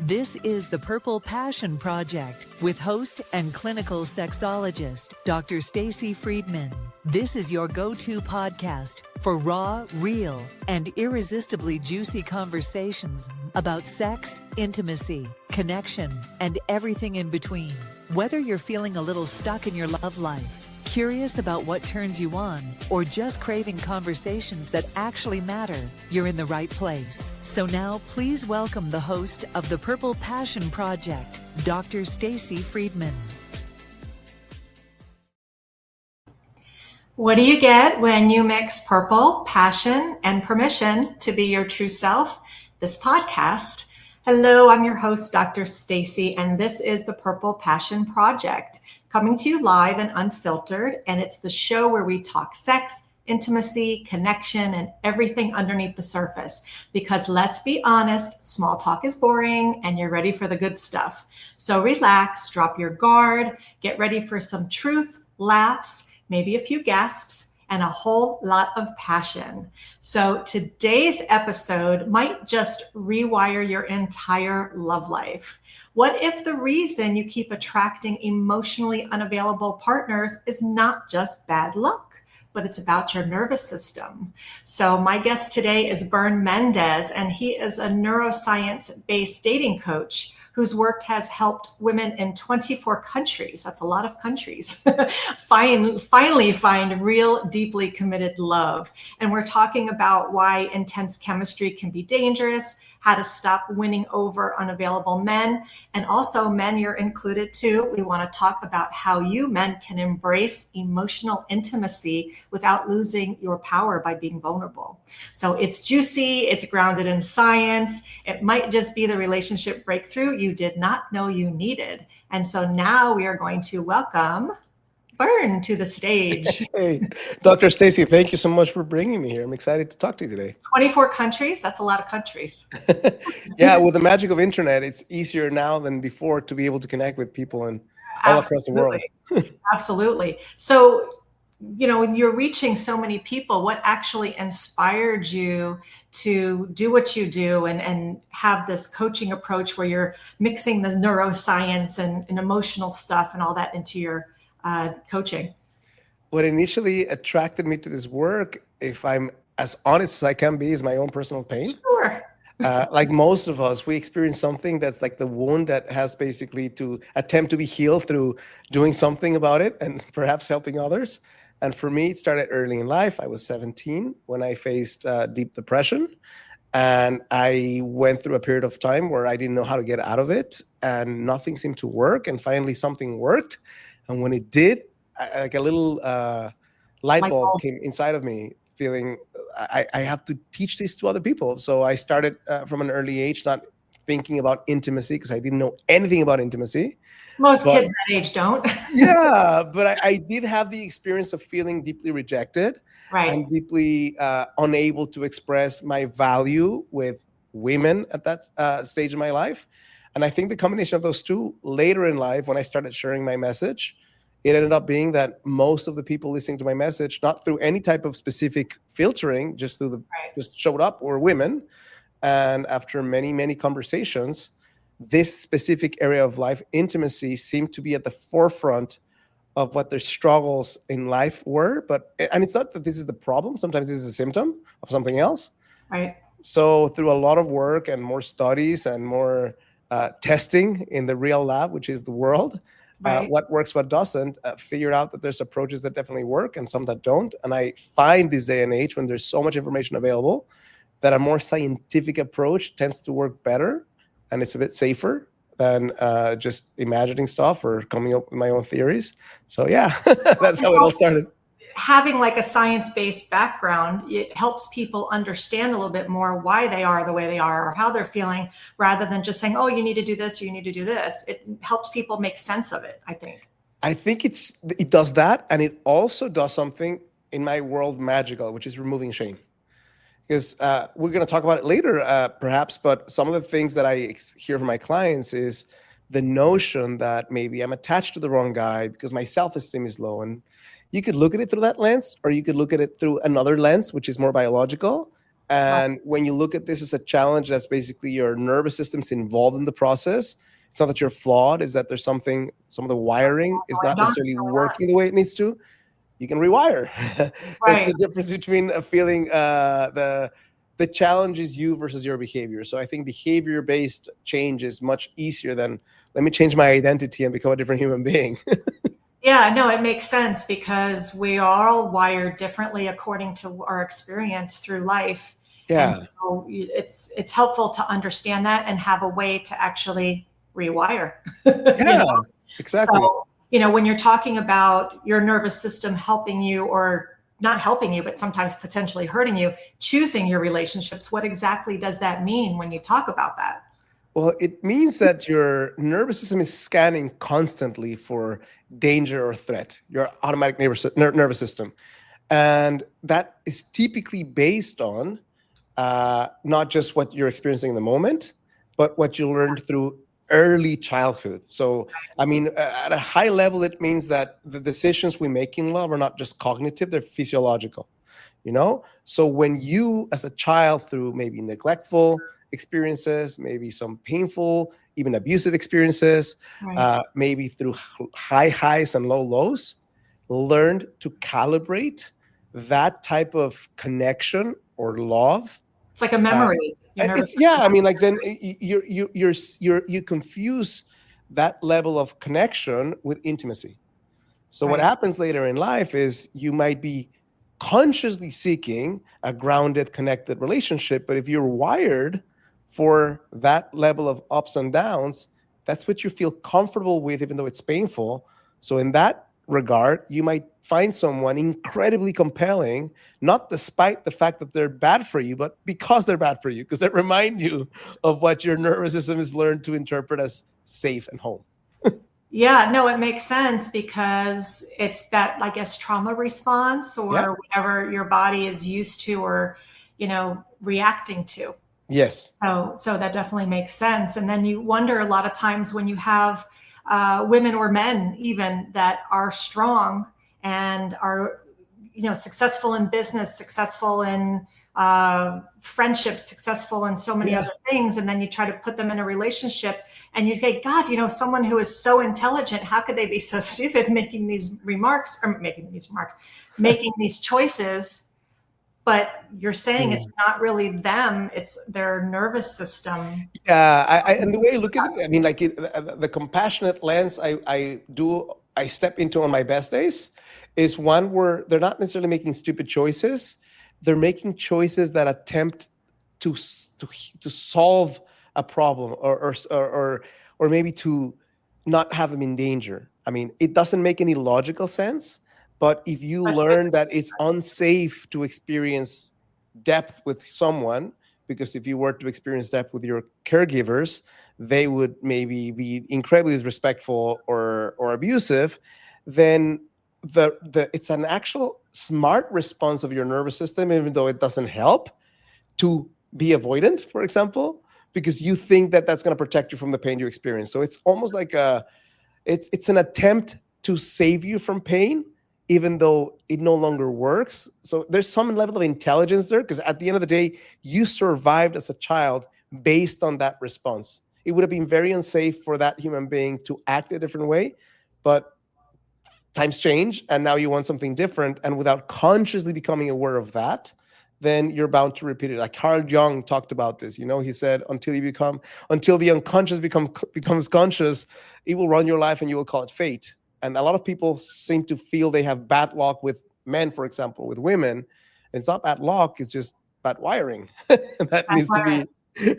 This is the Purple Passion Project with host and clinical sexologist, Dr. Stacy Friedman. This is your go-to podcast for raw, real, and irresistibly juicy conversations about sex, intimacy, connection, and everything in between. Whether you're feeling a little stuck in your love life, curious about what turns you on, or just craving conversations that actually matter, you're in the right place. So now, please welcome the host of the Purple Passion Project, Dr. Stacy Friedman. What do you get when you mix purple, passion, and permission to be your true self? This podcast. Hello, I'm your host, Dr. Stacy, and this is the Purple Passion Project, coming to you live and unfiltered. And it's the show where we talk sex, intimacy, connection, and everything underneath the surface. Because let's be honest, small talk is boring and you're ready for the good stuff. So relax, drop your guard, get ready for some truth, laughs, maybe a few gasps, and a whole lot of passion. So today's episode might just rewire your entire love life. What if the reason you keep attracting emotionally unavailable partners is not just bad luck, but it's about your nervous system? So my guest today is Bern Mendez, and he is a neuroscience-based dating coach whose work has helped women in 24 countries, that's a lot of countries, finally find real, deeply committed love. And we're talking about why intense chemistry can be dangerous, how to stop winning over unavailable men, and also men, you're included too. We want to talk about how you men can embrace emotional intimacy without losing your power by being vulnerable. So it's juicy, it's grounded in science. It might just be the relationship breakthrough you did not know you needed. And so now we are going to welcome Bern to the stage. Hey, Dr. Stacy, thank you so much for bringing me here. I'm excited to talk to you today. 24 countries, that's a lot of countries. Yeah, with the magic of internet, it's easier now than before to be able to connect with people and all across the world. Absolutely. So, you know, when you're reaching so many people, what actually inspired you to do what you do and have this coaching approach where you're mixing the neuroscience and emotional stuff and all that into your coaching? What initially attracted me to this work, if I'm as honest as I can be, is my own personal pain. Sure. Like most of us, we experience something that's like the wound that has basically to attempt to be healed through doing something about it and perhaps helping others. And for me, it started early in life. I was 17 when I faced deep depression. And I went through a period of time where I didn't know how to get out of it and nothing seemed to work. And finally, something worked. And when it did, like a little light bulb came inside of me, feeling I have to teach this to other people. So I started from an early age, not thinking about intimacy because I didn't know anything about intimacy. Most kids that age don't. Yeah, but I did have the experience of feeling deeply rejected, right, and deeply unable to express my value with women at that stage of my life. And I think the combination of those two later in life, when I started sharing my message, it ended up being that most of the people listening to my message, not through any type of specific filtering, just through the just showed up, were women. And after many, many conversations, this specific area of life, intimacy, seemed to be at the forefront of what their struggles in life were. And it's not that this is the problem. Sometimes this is a symptom of something else. Right. So through a lot of work and more studies and more testing in the real lab, which is the world, what works, what doesn't, figured out that there's approaches that definitely work and some that don't. And I find this day and age, when there's so much information available, that a more scientific approach tends to work better, and it's a bit safer than just imagining stuff or coming up with my own theories. So yeah, that's how it all started. Having like a science-based background, it helps people understand a little bit more why they are the way they are or how they're feeling, rather than just saying, oh, you need to do this or you need to do this. It helps people make sense of it, I think. I think it does that, and it also does something in my world magical, which is removing shame. Because we're going to talk about it later, perhaps, but some of the things that I hear from my clients is the notion that maybe I'm attached to the wrong guy because my self-esteem is low. And you could look at it through that lens, or you could look at it through another lens, which is more biological. Right. And when you look at this as a challenge, that's basically your nervous system's involved in the process. It's not that you're flawed, is that there's something, some of the wiring is not Going necessarily on. working the way it needs to. You can rewire. It's Right. the difference between a feeling, the challenge is you versus your behavior. So I think behavior-based change is much easier than, let me change my identity and become a different human being. Yeah, no, it makes sense because we are all wired differently according to our experience through life. And Yeah, so it's helpful to understand that and have a way to actually rewire. you yeah, know? exactly. So, when you're talking about your nervous system helping you or not helping you, but sometimes potentially hurting you, choosing your relationships, what exactly does that mean when you talk about that? Well, it means that your nervous system is scanning constantly for danger or threat, your automatic nervous system. And that is typically based on not just what you're experiencing in the moment, but what you learned through early childhood. So, I mean, at a high level, it means that the decisions we make in love are not just cognitive, they're physiological. So when you as a child, through maybe neglectful experiences, maybe some painful, even abusive experiences, Right. maybe through high highs and low lows, learned to calibrate that type of connection or love. It's like a uh, memory. Your nervous it's, yeah, system. I mean, like, then you confuse that level of connection with intimacy. So what Right. happens later in life is you might be consciously seeking a grounded, connected relationship, but if you're wired for that level of ups and downs, that's what you feel comfortable with, even though it's painful. So in that regard, you might find someone incredibly compelling, not despite the fact that they're bad for you, but because they're bad for you, because they remind you of what your nervous system has learned to interpret as safe and home. Yeah, no, it makes sense because it's that, I guess, trauma response Yeah. or whatever your body is used to or, reacting to. Yes. So that definitely makes sense. And then you wonder a lot of times when you have women or men even that are strong and are, successful in business, successful in friendships, successful in so many Yeah. other things, and then you try to put them in a relationship, and you think, God, someone who is so intelligent, how could they be so stupid making these remarks or making these choices? But you're saying it's not really them, it's their nervous system. Yeah, and the way I look at it, I mean, like the compassionate lens I step into on my best days is one where they're not necessarily making stupid choices. They're making choices that attempt to solve a problem, or maybe to not have them in danger. I mean, it doesn't make any logical sense, but if you learn that it's unsafe to experience depth with someone, because if you were to experience that with your caregivers, they would maybe be incredibly disrespectful or abusive, then it's an actual smart response of your nervous system, even though it doesn't help, to be avoidant, for example, because you think that that's going to protect you from the pain you experience. So it's almost like it's an attempt to save you from pain, even though it no longer works. So there's some level of intelligence there, because at the end of the day, you survived as a child based on that response. It would have been very unsafe for that human being to act a different way, but times change and now you want something different. And without consciously becoming aware of that, then you're bound to repeat it. Like Carl Jung talked about this. He said, until the unconscious becomes conscious, it will run your life and you will call it fate. And a lot of people seem to feel they have bad luck with men, for example, with women. It's not bad luck, it's just bad wiring. And that That's needs to right. be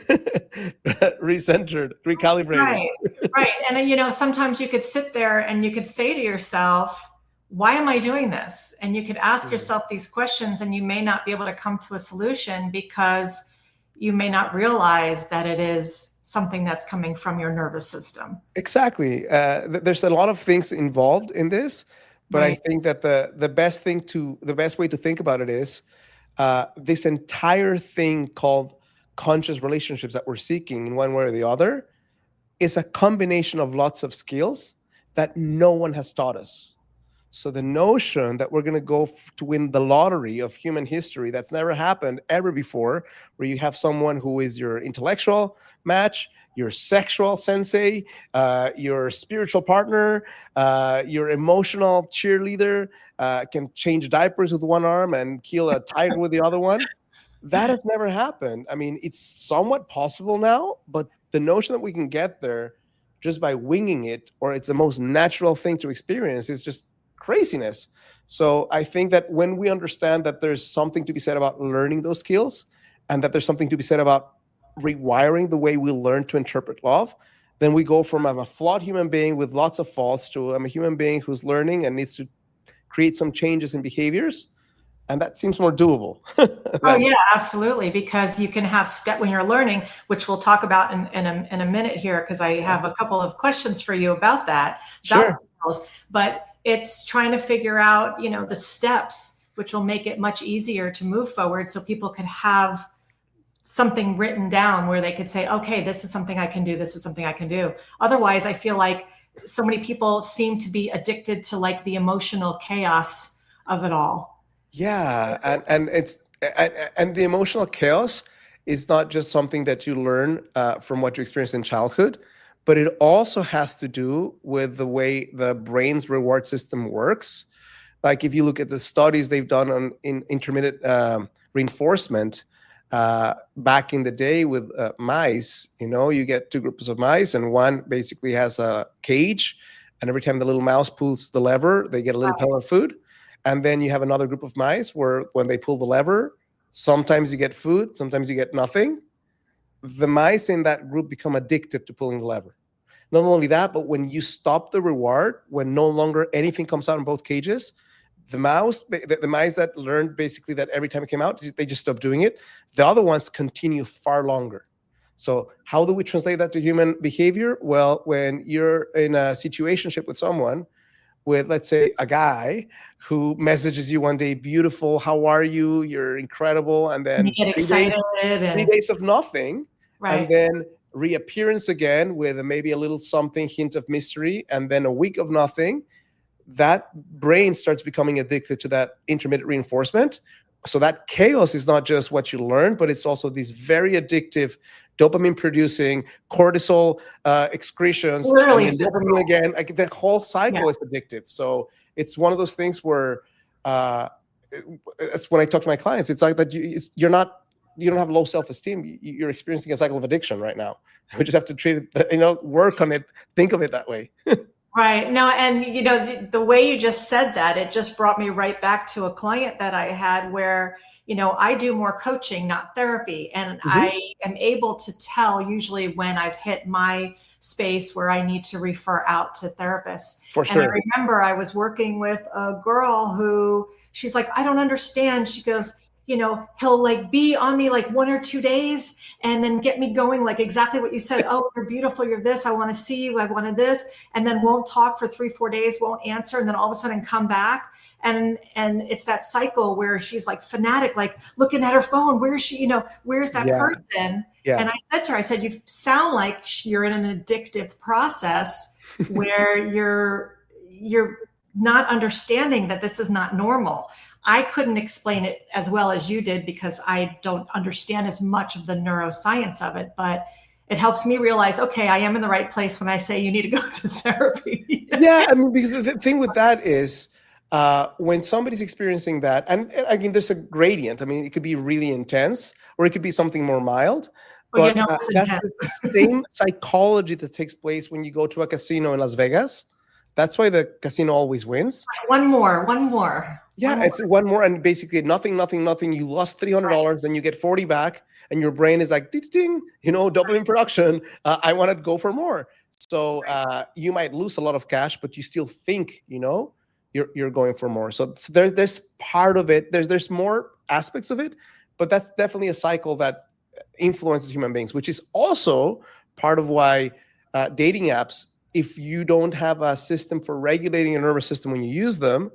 recentered, recalibrated. Right. Right. And sometimes you could sit there and you could say to yourself, why am I doing this? And you could ask Mhm. yourself these questions and you may not be able to come to a solution because you may not realize that it is something that's coming from your nervous system. Exactly. There's a lot of things involved in this, but I Right. think that the best way to think about it is this entire thing called conscious relationships that we're seeking in one way or the other is a combination of lots of skills that no one has taught us. So the notion that we're going to go to win the lottery of human history, that's never happened ever before, where you have someone who is your intellectual match, your sexual sensei, your spiritual partner, your emotional cheerleader, can change diapers with one arm and kill a tiger with the other one. That has never happened. I mean, it's somewhat possible now, but the notion that we can get there just by winging it, or it's the most natural thing to experience, is just craziness. So I think that when we understand that there's something to be said about learning those skills, and that there's something to be said about rewiring the way we learn to interpret love, then we go from I'm a flawed human being with lots of faults to I'm a human being who's learning and needs to create some changes in behaviors. And that seems more doable. Oh yeah, absolutely. Because you can have when you're learning, which we'll talk about in a minute here, because I have a couple of questions for you about that. Sure. Skills. But it's trying to figure out, the steps, which will make it much easier to move forward, so people could have something written down where they could say, okay, this is something I can do. This is something I can do. Otherwise, I feel like so many people seem to be addicted to like the emotional chaos of it all. Yeah, and the emotional chaos is not just something that you learn from what you experienced in childhood, but it also has to do with the way the brain's reward system works. Like if you look at the studies they've done in intermittent reinforcement back in the day with mice, you get two groups of mice, and one basically has a cage, and every time the little mouse pulls the lever, they get a little pellet of food. And then you have another group of mice where when they pull the lever, sometimes you get food, sometimes you get nothing. The mice in that group become addicted to pulling the lever. Not only that, but when you stop the reward, when no longer anything comes out in both cages, the mice that learned basically that every time it came out, they just stopped doing it. The other ones continue far longer. So how do we translate that to human behavior? Well, when you're in a situationship with someone, with, let's say, a guy who messages you one day, beautiful, how are you? You're incredible. And then you get excited. 3 days of nothing. Right. And then reappearance again with maybe a little something, hint of mystery. And then a week of nothing. That brain starts becoming addicted to that intermittent reinforcement. So that chaos is not just what you learn, but it's also these very addictive dopamine producing cortisol excretions. Literally and dopamine again. Like the whole cycle is addictive. So it's one of those things where it's when I talk to my clients, it's like that you don't have low self-esteem. You're experiencing a cycle of addiction right now. We just have to treat it, work on it, think of it that way. Right. No, and the way you just said that, it just brought me right back to a client that I had where, I do more coaching, not therapy. And I am able to tell usually when I've hit my space where I need to refer out to therapists. For sure. And I remember I was working with a girl who she's like, I don't understand. She goes, he'll like be on me like 1 or 2 days and then get me going, like exactly what you said. Oh, you're beautiful. You're this. I want to see you. I wanted this. And then won't talk for 3-4 days, won't answer. And then all of a sudden come back. And it's that cycle where she's like fanatic, like looking at her phone. Where is she? Where's that person? Yeah. And I said to her, you sound like you're in an addictive process where you're not understanding that this is not normal. I couldn't explain it as well as you did because I don't understand as much of the neuroscience of it, but it helps me realize, okay, I am in the right place when I say you need to go to therapy. Yeah, because the thing with that is when somebody's experiencing that, and again, there's a gradient. It could be really intense or it could be something more mild. But that's the same psychology that takes place when you go to a casino in Las Vegas. That's why the casino always wins. One more. Yeah, it's one more, and basically nothing. You lost $300, then you get 40 back, and your brain is like, ding, ding, dopamine production. I want to go for more. So you might lose a lot of cash, but you still think, you're going for more. So there's part of it. There's more aspects of it, but that's definitely a cycle that influences human beings, which is also part of why dating apps, if you don't have a system for regulating your nervous system when you use them,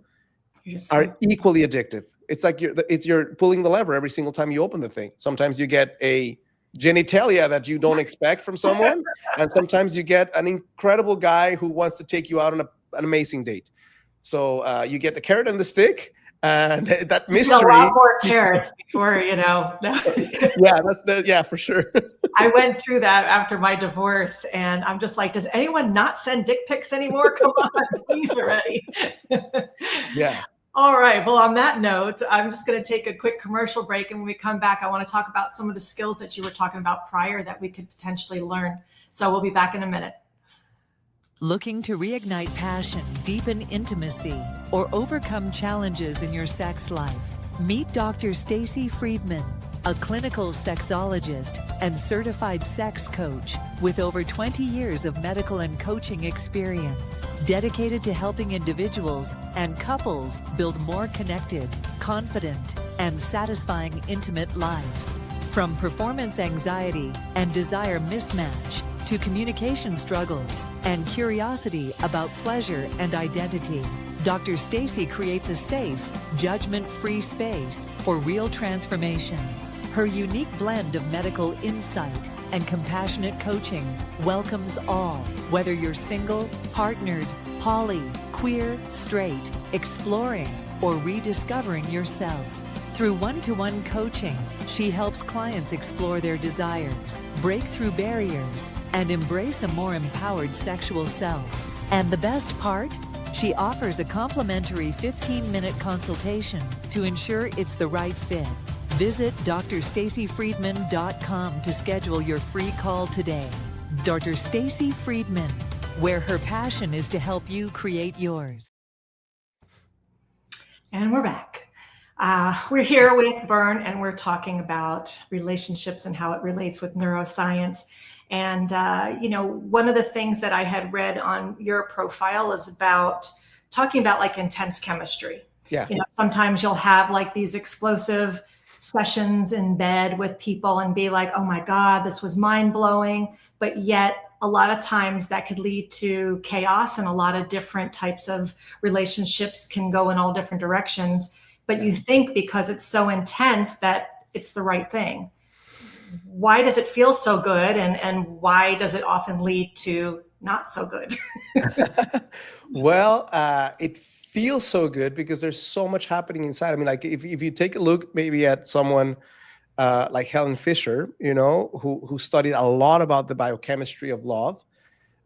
are equally addictive. It's like you're pulling the lever every single time you open the thing. Sometimes you get a genitalia that you don't expect from someone, and sometimes you get an incredible guy who wants to take you out on an amazing date. So you get the carrot and the stick, and that You get a mystery. lot more carrots before, Yeah, for sure. I went through that after my divorce, and I'm just like, does anyone not send dick pics anymore? Come on, please already. Yeah. All right. Well, on that note, I'm just going to take a quick commercial break. And when we come back, I want to talk about some of the skills that you were talking about prior that we could potentially learn. So we'll be back in a minute. Looking to reignite passion, deepen intimacy, or overcome challenges in your sex life? Meet Dr. Stacy Friedman, a clinical sexologist and certified sex coach with over 20 years of medical and coaching experience, dedicated to helping individuals and couples build more connected, confident, and satisfying intimate lives. From performance anxiety and desire mismatch to communication struggles and curiosity about pleasure and identity, Dr. Stacy creates a safe, judgment-free space for real transformation. Her unique blend of medical insight and compassionate coaching welcomes all, whether you're single, partnered, poly, queer, straight, exploring, or rediscovering yourself. Through one-to-one coaching, she helps clients explore their desires, break through barriers, and embrace a more empowered sexual self. And the best part? She offers a complimentary 15-minute consultation to ensure it's the right fit. Visit drstacyfriedman.com to schedule your free call today. Dr. Stacy Friedman, where her passion is to help you create yours. And we're back. We're here with Bern, and we're talking about relationships and how it relates with neuroscience. And, one of the things that I had read on your profile is about talking about like intense chemistry. Yeah. Sometimes you'll have like these explosive sessions in bed with people and be like, oh my God, this was mind blowing. But yet a lot of times that could lead to chaos, and a lot of different types of relationships can go in all different directions. But you think because it's so intense that it's the right thing. Why does it feel so good? And why does it often lead to not so good? Well, it feels so good because there's so much happening inside. I mean, like if you take a look maybe at someone like Helen Fisher, who studied a lot about the biochemistry of love,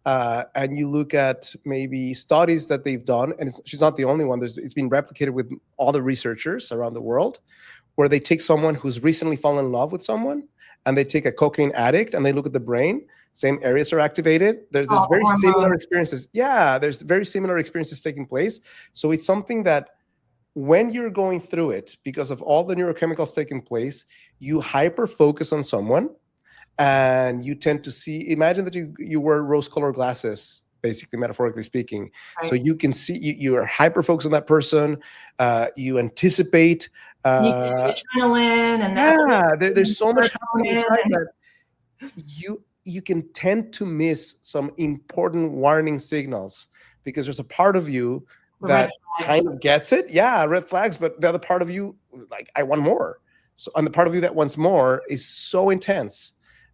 and you look at maybe studies that they've done, and she's not the only one. It's been replicated with other researchers around the world, where they take someone who's recently fallen in love with someone, and they take a cocaine addict, and they look at the brain. Same areas are activated. There's very similar experiences. Yeah, there's very similar experiences taking place. So it's something that when you're going through it, because of all the neurochemicals taking place, you hyper focus on someone, and you tend to see, imagine that you wear rose-colored glasses, basically, metaphorically speaking. Right. So you can see, you are hyper focused on that person. You anticipate. You get adrenaline. And there's so much happening inside that you can tend to miss some important warning signals, because there's a part of you that kind of gets it. Yeah, red flags. But the other part of you, like, I want more. So, and the part of you that wants more is so intense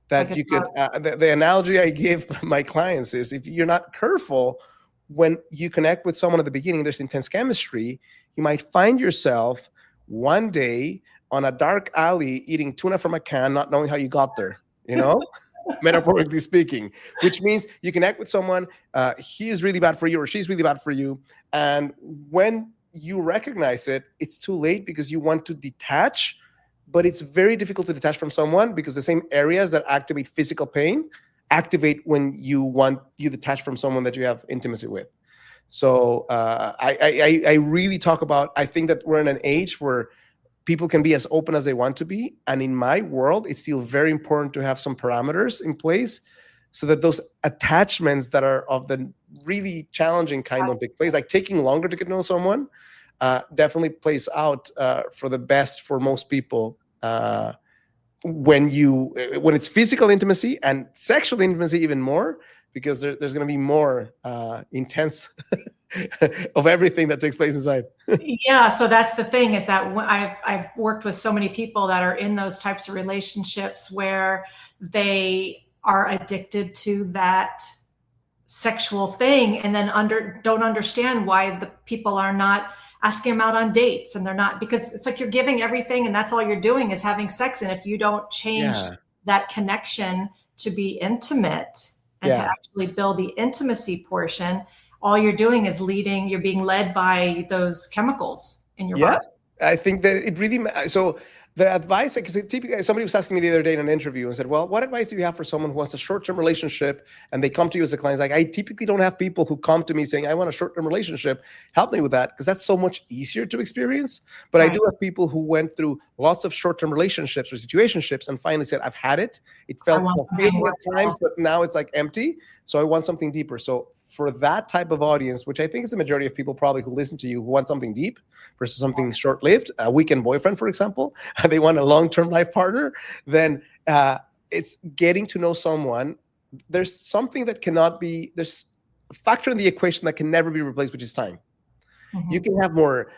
that you could, the analogy I give my clients is, if you're not careful, when you connect with someone at the beginning, there's intense chemistry, you might find yourself one day on a dark alley eating tuna from a can, not knowing how you got there, metaphorically speaking, which means you connect with someone, he is really bad for you or she's really bad for you. And when you recognize it, it's too late, because you want to detach. But it's very difficult to detach from someone, because the same areas that activate physical pain activate when you detach from someone that you have intimacy with. So I really talk about, I think that we're in an age where people can be as open as they want to be. And in my world, it's still very important to have some parameters in place, so that those attachments that are of the really challenging kind of take place, like taking longer to get to know someone, definitely plays out for the best for most people when it's physical intimacy, and sexual intimacy even more, because there's going to be more intense of everything that takes place inside. Yeah, so that's the thing, is that I've worked with so many people that are in those types of relationships where they are addicted to that sexual thing, and then don't understand why the people are not asking them out on dates, and they're not, because it's like you're giving everything and that's all you're doing is having sex. And if you don't change that connection to be intimate and to actually build the intimacy portion, all you're doing is you're being led by those chemicals in your body. I think that it really, so the advice, because typically somebody was asking me the other day in an interview and said, well, what advice do you have for someone who wants a short-term relationship and they come to you as a client? It's like, I typically don't have people who come to me saying, I want a short-term relationship. Help me with that, because that's so much easier to experience. But I do have people who went through lots of short-term relationships or situationships and finally said, I've had it. It felt fulfilling at times, but now it's like empty. So I want something deeper. So for that type of audience, which I think is the majority of people probably who listen to you, who want something deep versus something short-lived, a weekend boyfriend, for example, they want a long-term life partner, then it's getting to know someone. There's something that there's a factor in the equation that can never be replaced, which is time. Mm-hmm. You can have more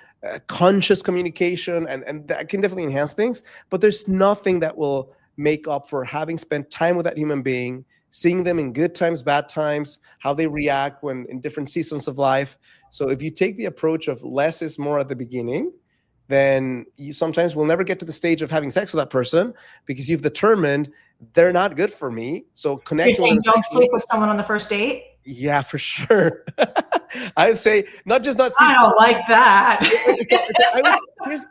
conscious communication, and that can definitely enhance things, but there's nothing that will make up for having spent time with that human being, seeing them in good times, bad times, how they react when in different seasons of life. So if you take the approach of less is more at the beginning, then you sometimes will never get to the stage of having sex with that person because you've determined they're not good for me. So connect. You're saying don't sleep with someone on the first date? Yeah, for sure. I would say not sleep. I don't like that.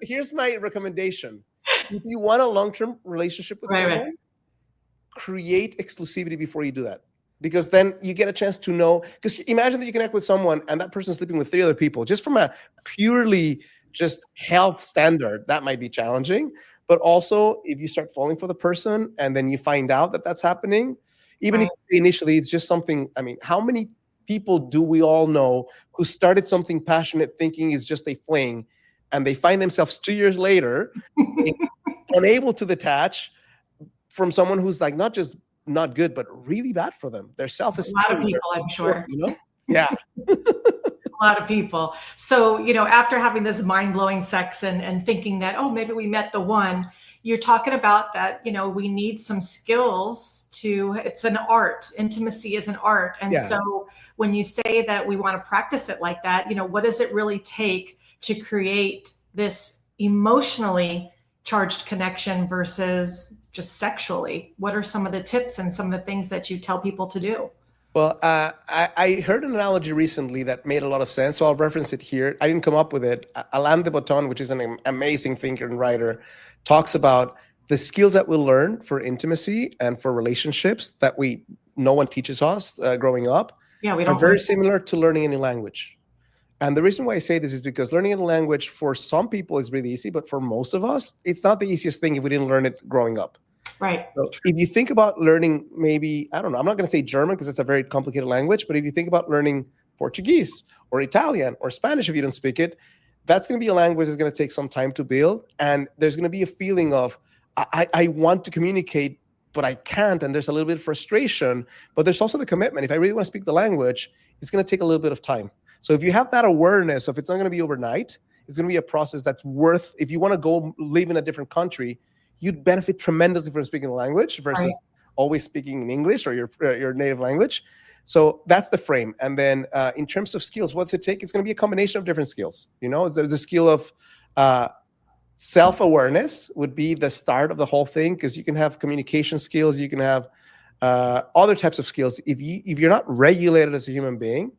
Here's my recommendation. If you want a long-term relationship with someone, create exclusivity before you do that, because then you get a chance to know. Because imagine that you connect with someone and that person's sleeping with 3 other people. Just from a purely just health standard, that might be challenging. But also, if you start falling for the person and then you find out that that's happening, even if initially it's just something. I mean, how many people do we all know who started something passionate thinking is just a fling, and they find themselves 2 years later unable to detach from someone who's like not just not good, but really bad for them. Their self-esteem. A lot of people, I'm sure. Yeah. A lot of people. So, after having this mind-blowing sex and thinking that, oh, maybe we met the one, you're talking about that, we need some skills it's an art. Intimacy is an art. And so when you say that we want to practice it like that, what does it really take to create this emotionally charged connection versus just sexually? What are some of the tips and some of the things that you tell people to do? Well, I heard an analogy recently that made a lot of sense, so I'll reference it here. I didn't come up with it. Alain de Botton, which is an amazing thinker and writer, talks about the skills that we learn for intimacy and for relationships that no one teaches us growing up. Yeah, we don't. Are very similar to learning a new language. And the reason why I say this is because learning a language for some people is really easy, but for most of us, it's not the easiest thing if we didn't learn it growing up. Right. So if you think about learning, maybe, I don't know, I'm not going to say German because it's a very complicated language, but if you think about learning Portuguese or Italian or Spanish, if you don't speak it, that's going to be a language that's going to take some time to build. And there's going to be a feeling of, I want to communicate, but I can't. And there's a little bit of frustration, but there's also the commitment. If I really want to speak the language, it's going to take a little bit of time. So if you have that awareness of it's not going to be overnight, it's going to be a process that's worth, if you want to go live in a different country, you'd benefit tremendously from speaking the language versus always speaking in English or your native language. So that's the frame. And then in terms of skills, what's it take? It's going to be a combination of different skills. There's the skill of self-awareness would be the start of the whole thing, because you can have communication skills, you can have other types of skills. If you're not regulated as a human being,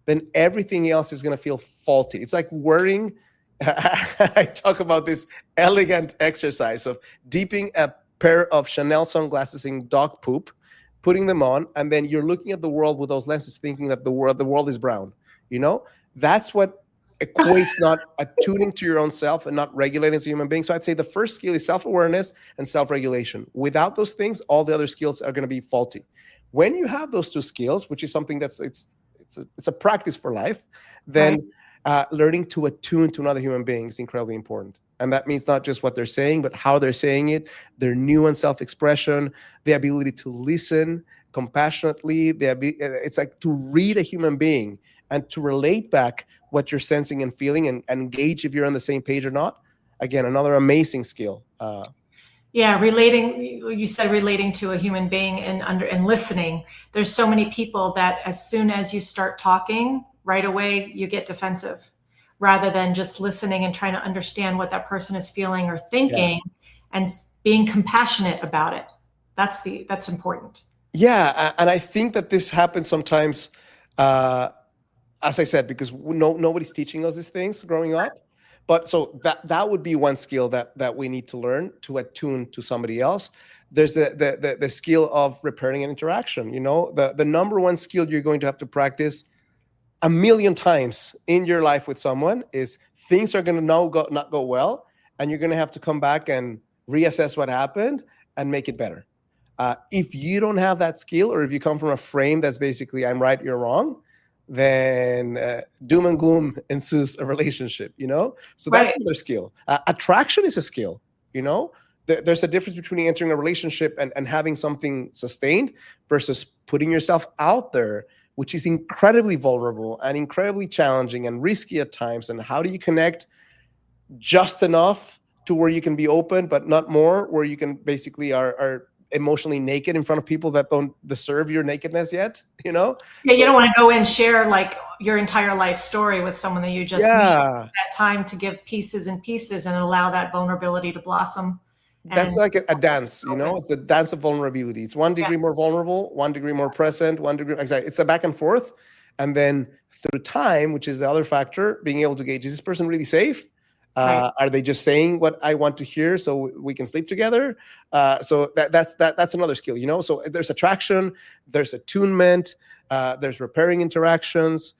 then everything else is going to feel faulty. It's like wearing, I talk about this elegant exercise of dipping a pair of Chanel sunglasses in dog poop, putting them on, and then you're looking at the world with those lenses thinking that the world is brown. That's what equates not attuning to your own self and not regulating as a human being. So I'd say the first skill is self-awareness and self-regulation. Without those things, all the other skills are going to be faulty. When you have those 2 skills, which is something that's it's a practice for life, then learning to attune to another human being is incredibly important. And that means not just what they're saying, but how they're saying it, their nuanced self-expression, the ability to listen compassionately. It's like to read a human being and to relate back what you're sensing and feeling and engage if you're on the same page or not. Again, another amazing skill. Yeah, you said relating to a human being and listening. There's so many people that as soon as you start talking, right away you get defensive rather than just listening and trying to understand what that person is feeling or Yeah. thinking and being compassionate about it. That's important. Yeah, and I think that this happens sometimes, uh, as I said, because nobody's teaching us these things growing up. But so that would be one skill that we need to learn to attune to somebody else. There's the skill of repairing an interaction. The number one skill you're going to have to practice a million times in your life with someone is things are going to not go well, and you're going to have to come back and reassess what happened and make it better. If you don't have that skill, or if you come from a frame that's basically I'm right, you're wrong, then doom and gloom ensues a relationship. So that's Right. another skill. Attraction is a skill. There's a difference between entering a relationship and having something sustained versus putting yourself out there, which is incredibly vulnerable and incredibly challenging and risky at times. And how do you connect just enough to where you can be open, but not more, where you can basically are emotionally naked in front of people that don't deserve your nakedness yet, Yeah, So, you don't want to go and share like your entire life story with someone that you just meet. yeah, That time to give pieces and pieces and allow that vulnerability to blossom. that's And like a dance, It's the dance of vulnerability. It's 1 degree more vulnerable, 1 degree more present, 1 degree, exactly. It's a back and forth. And then through time, which is the other factor, being able to gauge, is this person really safe? right. Are they just saying what I want to hear so we can sleep together? So that's another skill, So there's attraction, there's attunement, there's repairing interactions,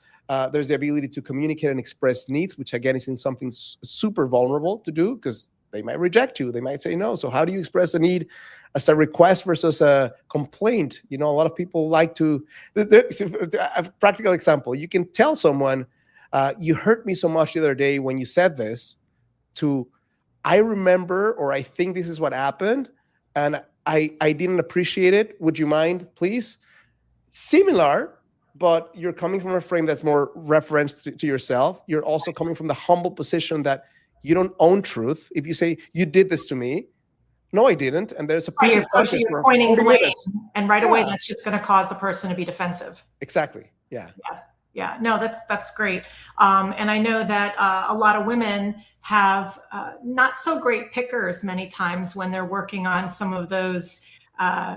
there's the ability to communicate and express needs, which again is in something super vulnerable to do because they might reject you, they might say no. So how do you express a need as a request versus a complaint? A lot of people like to. A practical example: you can tell someone, "You hurt me so much the other day when you said this." To I remember, or I think this is what happened, and I didn't appreciate it. Would you mind, please? Similar, but you're coming from a frame that's more reference to yourself. You're also coming from the humble position that you don't own truth. If you say, you did this to me, no, I didn't, and there's a piece of You're conscience for pointing 40 blame, minutes. and right away Yeah, that's just going to cause the person to be defensive. exactly. Yeah. Yeah, no, that's great. And I know that a lot of women have not so great pickers many times when they're working on some of those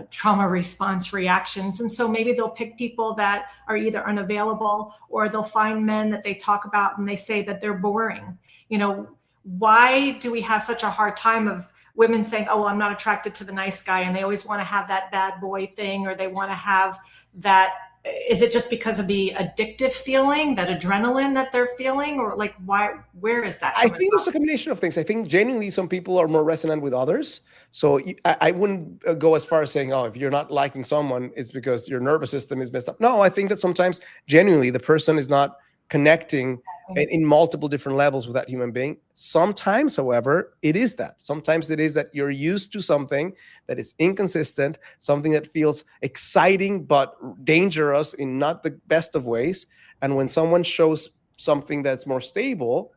trauma response reactions. And so maybe they'll pick people that are either unavailable, or they'll find men that they talk about and they say that they're boring. Why do we have such a hard time of women saying, oh, well, I'm not attracted to the nice guy, and they always want to have that bad boy thing, or they want to have that? Is it just because of the addictive feeling, that adrenaline that they're feeling, or like where is that I coming think from? there's a combination of things. I think genuinely some people are more resonant with others. So I wouldn't go as far as saying, oh, if you're not liking someone, it's because your nervous system is messed up. No, I think that sometimes genuinely the person is not connecting in multiple different levels with that human being. Sometimes, however, it is that. Sometimes it is that you're used to something that is inconsistent, something that feels exciting but dangerous in not the best of ways. And when someone shows something that's more stable,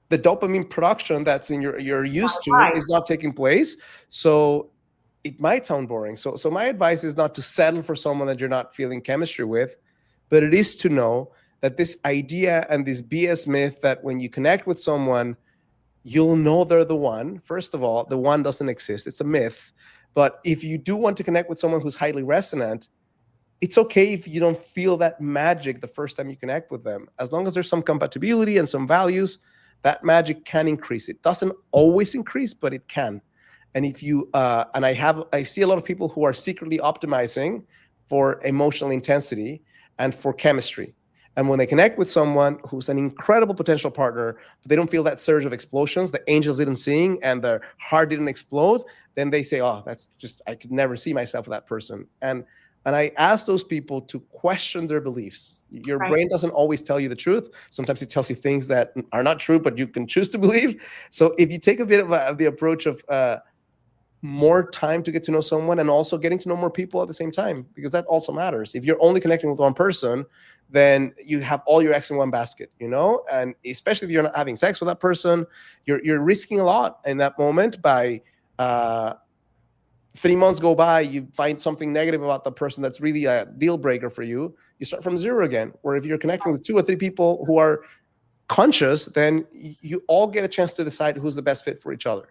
the dopamine production that's in you're used to Right. is not taking place. So it might sound boring. So my advice is not to settle for someone that you're not feeling chemistry with, but it is to know that this idea and this BS myth that when you connect with someone, you'll know they're the one. First of all, the one doesn't exist. It's a myth. But if you do want to connect with someone who's highly resonant, it's okay if you don't feel that magic the first time you connect with them. As long as there's some compatibility and some values, that magic can increase. It doesn't always increase, but it can. And if you and I see a lot of people who are secretly optimizing for emotional intensity and for chemistry. And when they connect with someone who's an incredible potential partner, but they don't feel that surge of explosions, the angels didn't sing and their heart didn't explode, then they say, oh, that's just, I could never see myself with that person. And I ask those people to question their beliefs. Your brain doesn't always tell you the truth. Sometimes it tells you things that are not true, but you can choose to believe. So if you take a bit of the approach of more time to get to know someone and also getting to know more people at the same time, because that also matters. If you're only connecting with one person, then you have all your eggs in one basket, and especially if you're not having sex with that person, you're risking a lot in that moment by 3 months go by, you find something negative about the person that's really a deal breaker for you, you start from zero again. Where if you're connecting with 2 or 3 people who are conscious, then you all get a chance to decide who's the best fit for each other.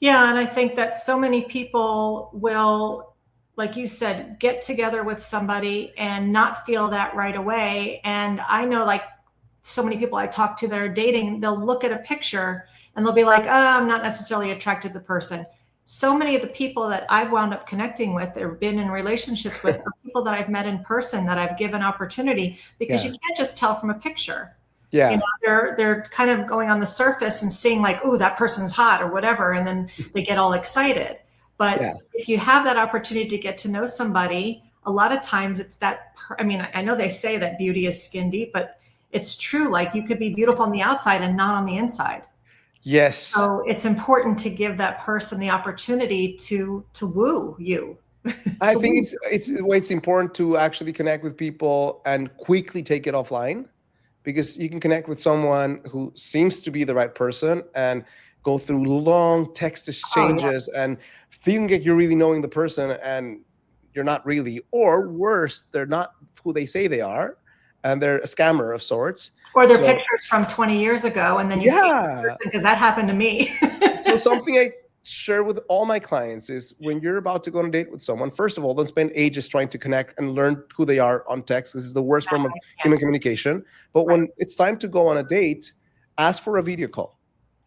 Yeah, and I think that so many people will, like you said, get together with somebody and not feel that right away. And I know, like, so many people I talk to that are dating, they'll look at a picture and they'll be like, oh, I'm not necessarily attracted to the person. So many of the people that I've wound up connecting with or been in relationships with are people that I've met in person that I've given opportunity, because you can't just tell from a picture. Yeah. You know, they're kind of going on the surface and seeing like, oh, that person's hot or whatever. And then they get all excited. But if you have that opportunity to get to know somebody, a lot of times it's that, I mean, I know they say that beauty is skin deep, but it's true. Like, you could be beautiful on the outside and not on the inside. Yes. So it's important to give that person the opportunity to woo you. I think it's important to actually connect with people and quickly take it offline, because you can connect with someone who seems to be the right person and go through long text exchanges and feeling like you're really knowing the person, and you're not really, or worse, they're not who they say they are, and they're a scammer of sorts. Or they're pictures from 20 years ago, and then you see the person, because that happened to me. So something I share with all my clients is, when you're about to go on a date with someone, first of all, don't spend ages trying to connect and learn who they are on text. This is the worst form of human communication. But when it's time to go on a date, ask for a video call.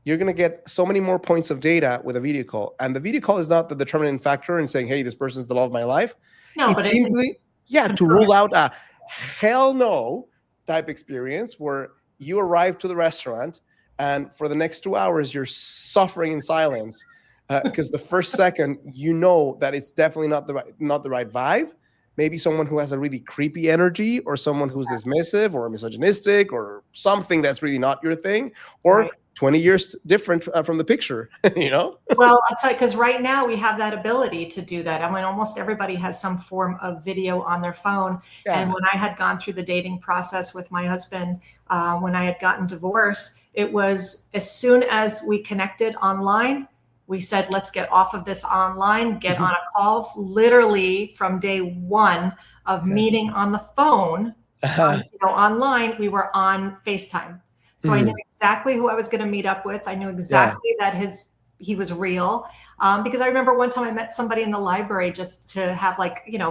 You're going to get so many more points of data with a video call. And the video call is not the determining factor in saying, hey, this person is the love of my life. No, it's simply, to rule out a hell no type experience where you arrive to the restaurant and for the next 2 hours, you're suffering in silence. Because the first second, you know that it's definitely not the right vibe. Maybe someone who has a really creepy energy, or someone who's dismissive or misogynistic, or something that's really not your thing, or 20 years different from the picture, you know? Well, I'll tell you, because right now we have that ability to do that. I mean, almost everybody has some form of video on their phone. And when I had gone through the dating process with my husband, when I had gotten divorced, it was as soon as we connected online, we said, let's get off of this online, get on a call. Literally from day one of meeting on the phone, online, we were on FaceTime. So I knew exactly who I was going to meet up with. I knew exactly that he was real. Because I remember one time I met somebody in the library just to have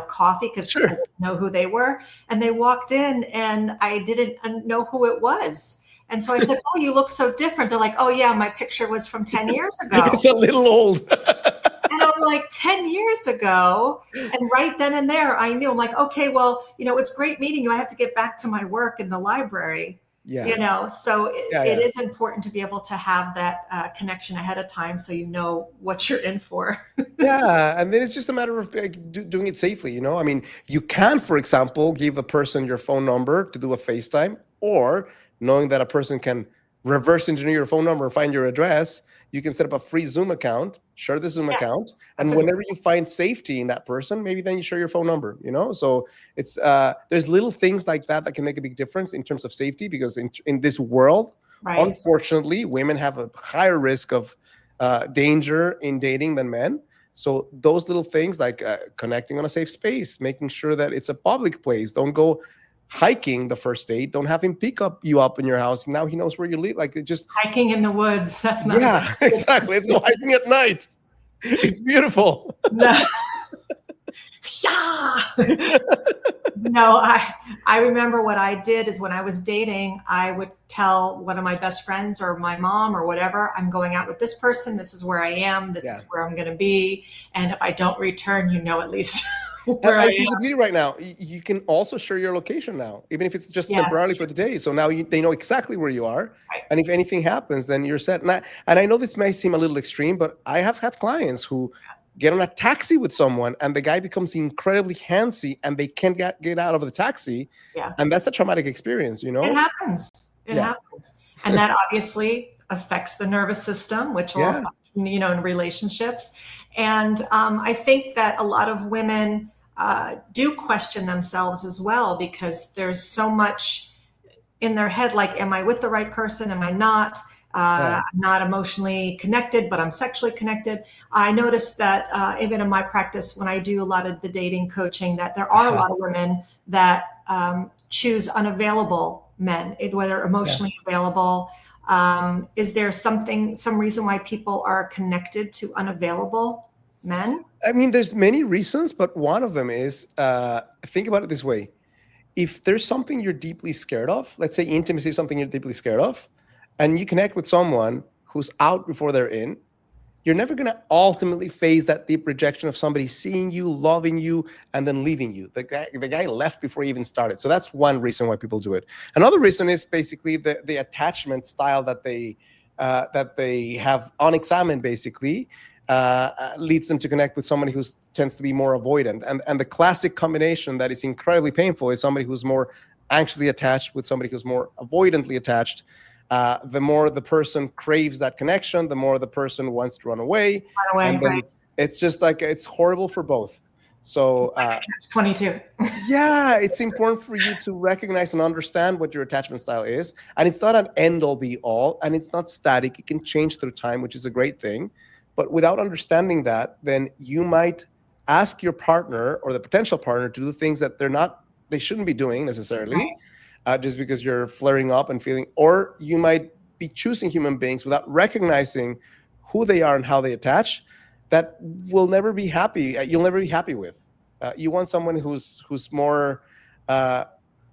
coffee, because I didn't know who they were. And they walked in and I didn't know who it was. And so I said, oh, you look so different. They're like, oh, yeah, my picture was from 10 years ago. It's a little old. And I'm like, 10 years ago. And right then and there, I knew. I'm like, okay, well, it's great meeting you. I have to get back to my work in the library. So it is important to be able to have that connection ahead of time, so you know what you're in for. And then it's just a matter of doing it safely. I mean, you can, for example, give a person your phone number to do a FaceTime, or knowing that a person can reverse engineer your phone number and find your address, you can set up a free Zoom account, share the Zoom account, and whenever you find safety in that person, maybe then you share your phone number, So it's there's little things like that can make a big difference in terms of safety, because in this world, unfortunately, women have a higher risk of danger in dating than men. So those little things like connecting on a safe space, making sure that it's a public place, don't go hiking the first date, don't have him pick you up in your house. Now he knows where you live. Like, it just hiking in the woods. That's not exactly. Let's go hiking at night. It's beautiful. No. No, I remember what I did is, when I was dating, I would tell one of my best friends or my mom or whatever, I'm going out with this person. This is where I am. This is where I'm going to be. And if I don't return, at least. And here's the beauty right now. You can also share your location now, even if it's just temporarily for the day. So now they know exactly where you are. And if anything happens, then you're set. And I know this may seem a little extreme, but I have had clients who get on a taxi with someone and the guy becomes incredibly handsy and they can't get out of the taxi. And that's a traumatic experience, It happens. It happens. And that obviously affects the nervous system, which will affect, in relationships. And I think that a lot of women do question themselves as well, because there's so much in their head, like, am I with the right person? Am I not? I'm not emotionally connected, but I'm sexually connected. I noticed that even in my practice, when I do a lot of the dating coaching, that there are a lot of women that choose unavailable men, whether emotionally available. Is there some reason why people are connected to unavailable men? I mean, there's many reasons, but one of them is, think about it this way. If there's something you're deeply scared of, let's say intimacy is something you're deeply scared of, and you connect with someone who's out before they're in, you're never going to ultimately face that deep rejection of somebody seeing you, loving you, and then leaving you. The guy left before he even started. So that's one reason why people do it. Another reason is basically the attachment style that they have unexamined, basically, leads them to connect with somebody who tends to be more avoidant. And the classic combination that is incredibly painful is somebody who's more anxiously attached with somebody who's more avoidantly attached. The more the person craves that connection, the more the person wants to run away. And then Right. it's just like, it's horrible for both. So, 22. yeah, it's important for you to recognize and understand what your attachment style is. And it's not an end all be all, and it's not static. It can change through time, which is a great thing. But without understanding that, then you might ask your partner or the potential partner to do things that they shouldn't be doing necessarily, just because you're flaring up and feeling, or you might be choosing human beings without recognizing who they are and how they attach, that will never be happy. You'll never be happy with. You want someone who's more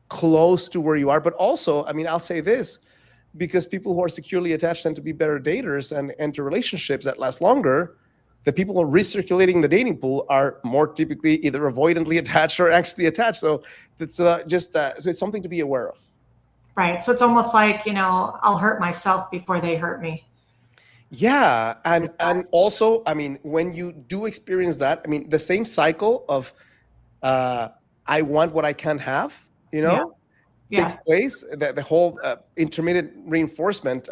close to where you are. But also, I mean, I'll say this, because people who are securely attached tend to be better daters and enter relationships that last longer. The people who are recirculating the dating pool are more typically either avoidantly attached or actually attached. So it's so it's something to be aware of. Right. So it's almost like, I'll hurt myself before they hurt me. Yeah. And also, I mean, when you do experience that, I mean, the same cycle of I want what I can't have, takes place. The whole intermittent reinforcement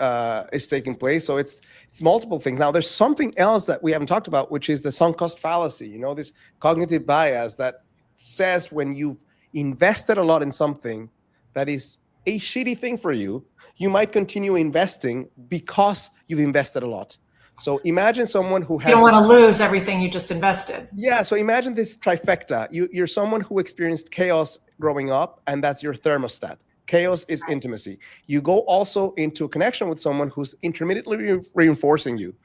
is taking place. So it's multiple things. Now, there's something else that we haven't talked about, which is the sunk cost fallacy. This cognitive bias that says when you've invested a lot in something that is a shitty thing for you, you might continue investing because you've invested a lot. So imagine someone who has... You don't want to lose everything you just invested. Yeah, so imagine this trifecta. You're someone who experienced chaos growing up, and that's your thermostat. Chaos is intimacy. You go also into a connection with someone who's intermittently reinforcing you.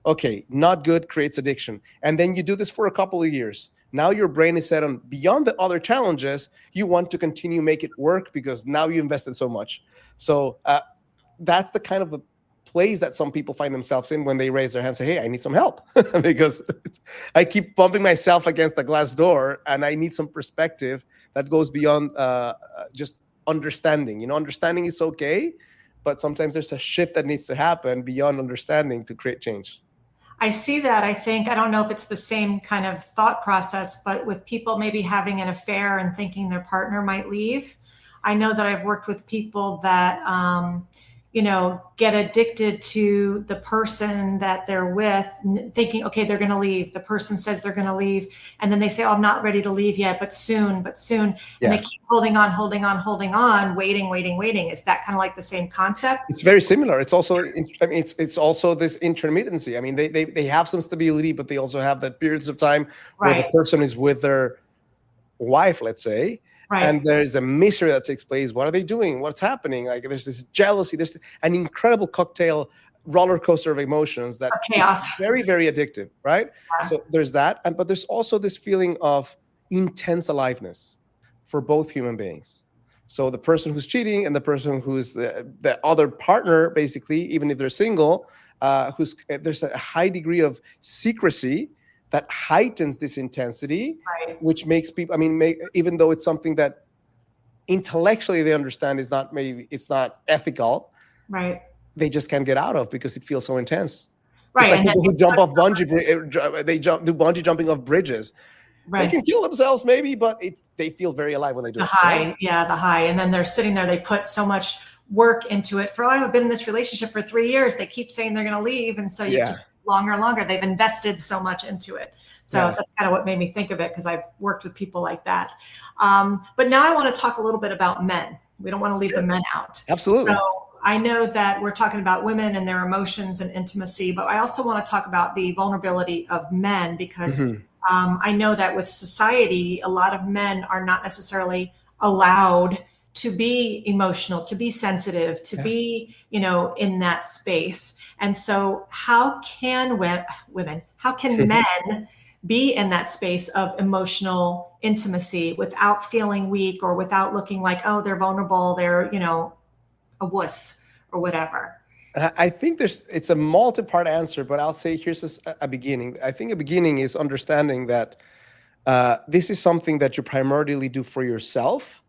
Okay, not good, creates addiction. And then you do this for a couple of years. Now your brain is set on beyond the other challenges. You want to continue make it work because now you invested so much. So that's the kind of place that some people find themselves in when they raise their hand and say, hey, I need some help because I keep bumping myself against the glass door and I need some perspective that goes beyond just understanding. Understanding is okay, but sometimes there's a shift that needs to happen beyond understanding to create change. I see that. I don't know if it's the same kind of thought process, but with people maybe having an affair and thinking their partner might leave. I know that I've worked with people that, get addicted to the person that they're with, thinking, okay, they're going to leave. The person says they're going to leave. And then they say, oh, I'm not ready to leave yet, but soon. And they keep holding on, waiting. Is that kind of like the same concept? It's very similar. It's also, it's also this intermittency. I mean, they have some stability, but they also have that periods of time where the person is with their wife, let's say. Right. And there's a mystery that takes place. What are they doing? What's happening? Like there's this jealousy. There's an incredible cocktail roller coaster of emotions that is very, very addictive, right? Yeah. So there's that. But there's also this feeling of intense aliveness for both human beings. So the person who's cheating and the person who's the other partner, basically, even if they're single, there's a high degree of secrecy that heightens this intensity, which makes people, even though it's something that intellectually they understand it's not ethical, right? They just can't get out of because it feels so intense. Right. It's like people who jump off do bungee jumping off bridges. Right. They can kill themselves maybe, but they feel very alive when they do it. The high. And then they're sitting there, they put so much work into it. I've been in this relationship for 3 years. They keep saying they're going to leave. And so you just longer and longer, they've invested so much into it. So that's kind of what made me think of it, because I've worked with people like that. But now I want to talk a little bit about men. We don't want to leave the men out. Absolutely. So I know that we're talking about women and their emotions and intimacy, but I also want to talk about the vulnerability of men because Mhm. I know that with society, a lot of men are not necessarily allowed to be emotional, to be sensitive, to Yeah. be, in that space. And so, how can women, how can men be in that space of emotional intimacy without feeling weak or without looking like, oh, they're vulnerable, they're, a wuss or whatever? I think it's a multi-part answer, but I'll say here's a beginning. I think a beginning is understanding that this is something that you primarily do for yourself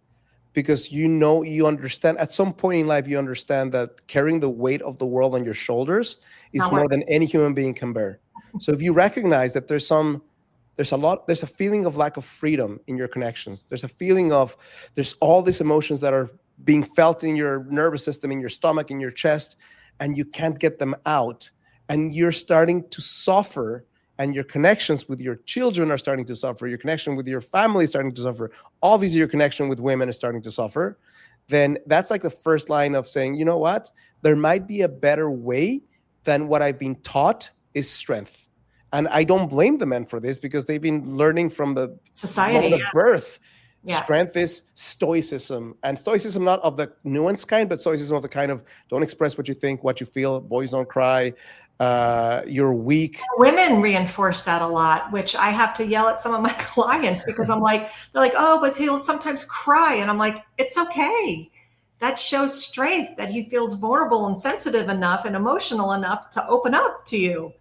because you understand at some point in life, you understand that carrying the weight of the world on your shoulders It's is not worth more than any human being can bear. So if you recognize that there's a feeling of lack of freedom in your connections. There's all these emotions that are being felt in your nervous system, in your stomach, in your chest, and you can't get them out. And you're starting to suffer, and your connections with your children are starting to suffer. Your connection with your family is starting to suffer. Obviously, your connection with women is starting to suffer. Then that's like the first line of saying, you know what? There might be a better way than what I've been taught is strength. And I don't blame the men for this because they've been learning from the moment society. of birth. Yeah. Strength is stoicism, and stoicism not of the nuanced kind, but stoicism of the kind of don't express what you think, what you feel. Boys don't cry. You're weak. Women reinforce that a lot, which I have to yell at some of my clients because they're like, oh, but he'll sometimes cry. And I'm like, it's okay. That shows strength that he feels vulnerable and sensitive enough and emotional enough to open up to you.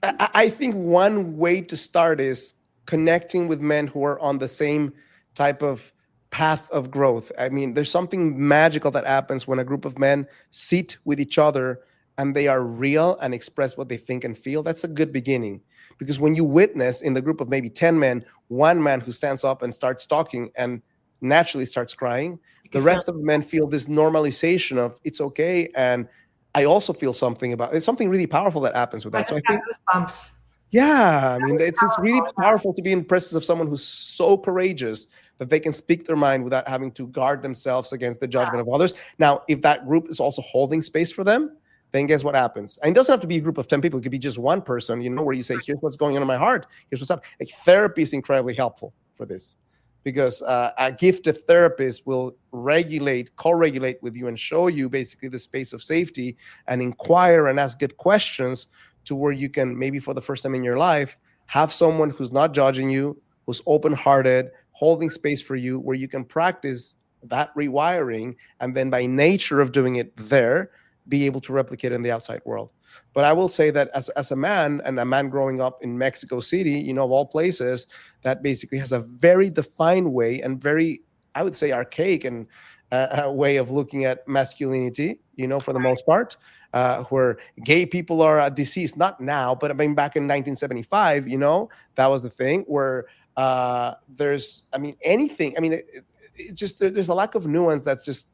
I think one way to start is connecting with men who are on the same type of path of growth. I mean, there's something magical that happens when a group of men sit with each other and they are real and express what they think and feel. That's a good beginning. Because when you witness in the group of maybe 10 men, one man who stands up and starts talking and naturally starts crying, You the can feel rest of the men feel this normalization of it's okay. And I also feel something about it's something really powerful that happens with I that. So just I got think, goosebumps. yeah, I mean, It's it's really powerful. powerful to be in presence of someone who's so courageous that they can speak their mind without having to guard themselves against the judgment of others. Now, if that group is also holding space for them, then guess what happens? And it doesn't have to be a group of 10 people. It could be just one person, where you say, here's what's going on in my heart. Here's what's up. Like therapy is incredibly helpful for this because a gifted therapist will co-regulate with you and show you basically the space of safety and inquire and ask good questions to where you can maybe for the first time in your life have someone who's not judging you, who's open-hearted, holding space for you, where you can practice that rewiring and then by nature of doing it there, be able to replicate in the outside world. But I will say that as a man and a man growing up in Mexico City, of all places, that basically has a very defined way and very, I would say, archaic and way of looking at masculinity, for the most part, where gay people are a disease, not now, but I mean, back in 1975, that was the thing where anything, it just, there's a lack of nuance that's just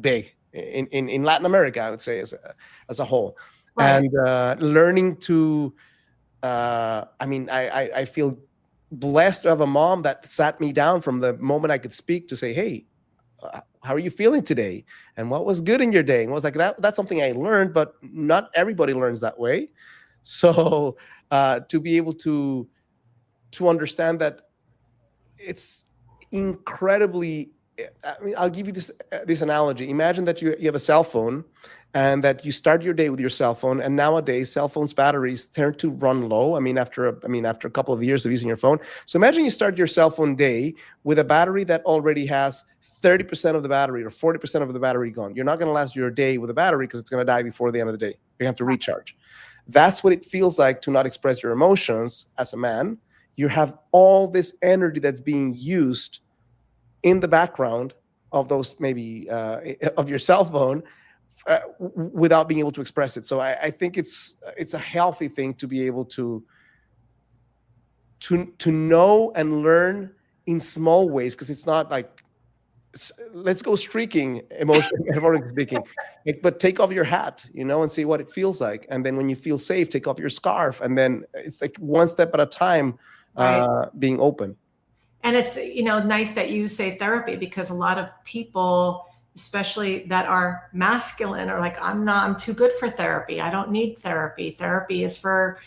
big in Latin America, I would say, as a whole. Right. And learning to, I feel blessed to have a mom that sat me down from the moment I could speak to say, hey, how are you feeling today? And what was good in your day? And I was like, that's something I learned, but not everybody learns that way. So to be able to understand that it's incredibly, I'll give you this analogy. Imagine that you have a cell phone and that you start your day with your cell phone, and nowadays cell phones batteries tend to run low. After a couple of years of using your phone. So imagine you start your cell phone day with a battery that already has 30% of the battery or 40% of the battery gone. You're not going to last your day with a battery because it's going to die before the end of the day. You're going to have to recharge. That's what it feels like to not express your emotions as a man. You have all this energy that's being used in the background of those maybe of your cell phone without being able to express it. So I think it's a healthy thing to be able to know and learn in small ways, because it's not like let's go streaking metaphorically speaking, but take off your hat, and see what it feels like. And then when you feel safe, take off your scarf, and then it's like one step at a time, Right. being open. And it's, nice that you say therapy because a lot of people especially that are masculine, are like, I'm too good for therapy. I don't need therapy. Therapy is for,